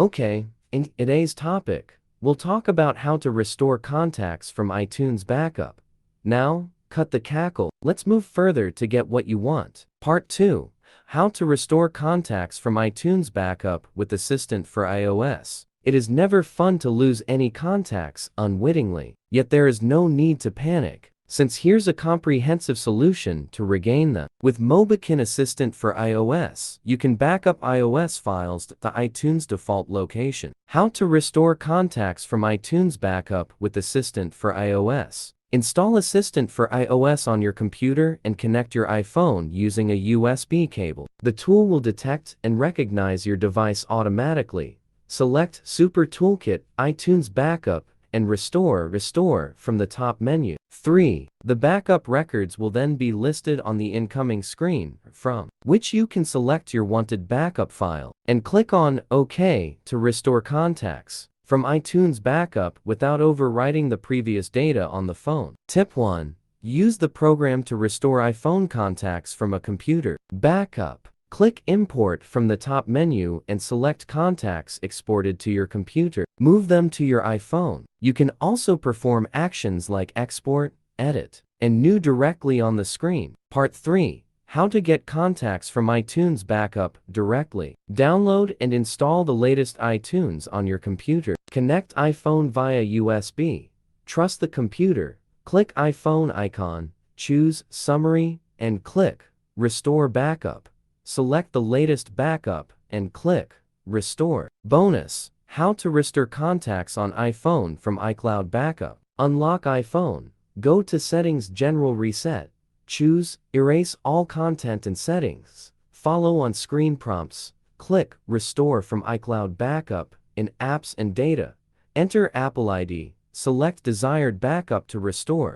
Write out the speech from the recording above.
Okay, in today's topic, we'll talk about how to restore contacts from iTunes backup. Now, cut the cackle, let's move further to get what you want. Part 2. How to restore contacts from iTunes backup with Assistant for iOS. It is never fun to lose any contacts unwittingly, yet there is no need to panic, since here's a comprehensive solution to regain them. With Mobikin Assistant for iOS, you can back up iOS files to the iTunes default location. How to restore contacts from iTunes backup with Assistant for iOS. Install Assistant for iOS on your computer and connect your iPhone using a USB cable. The tool will detect and recognize your device automatically. Select Super Toolkit, iTunes Backup, and Restore from the top menu. 3. The backup records will then be listed on the incoming screen, from which you can select your wanted backup file, and click on OK to restore contacts from iTunes backup without overwriting the previous data on the phone. Tip 1. Use the program to restore iPhone contacts from a computer backup. Click Import from the top menu and select contacts exported to your computer. Move them to your iPhone. You can also perform actions like export, edit, and new directly on the screen. Part 3. How to get contacts from iTunes backup directly. Download and install the latest iTunes on your computer. Connect iPhone via USB. Trust the computer. Click iPhone icon, choose Summary, and click Restore Backup. Select the latest backup and click Restore. Bonus: how to restore contacts on iPhone from iCloud Backup. Unlock iPhone. Go to Settings, General Reset. Choose Erase all content and settings. Follow on screen prompts. Click Restore from iCloud Backup in Apps and Data. Enter Apple ID. Select desired backup to restore.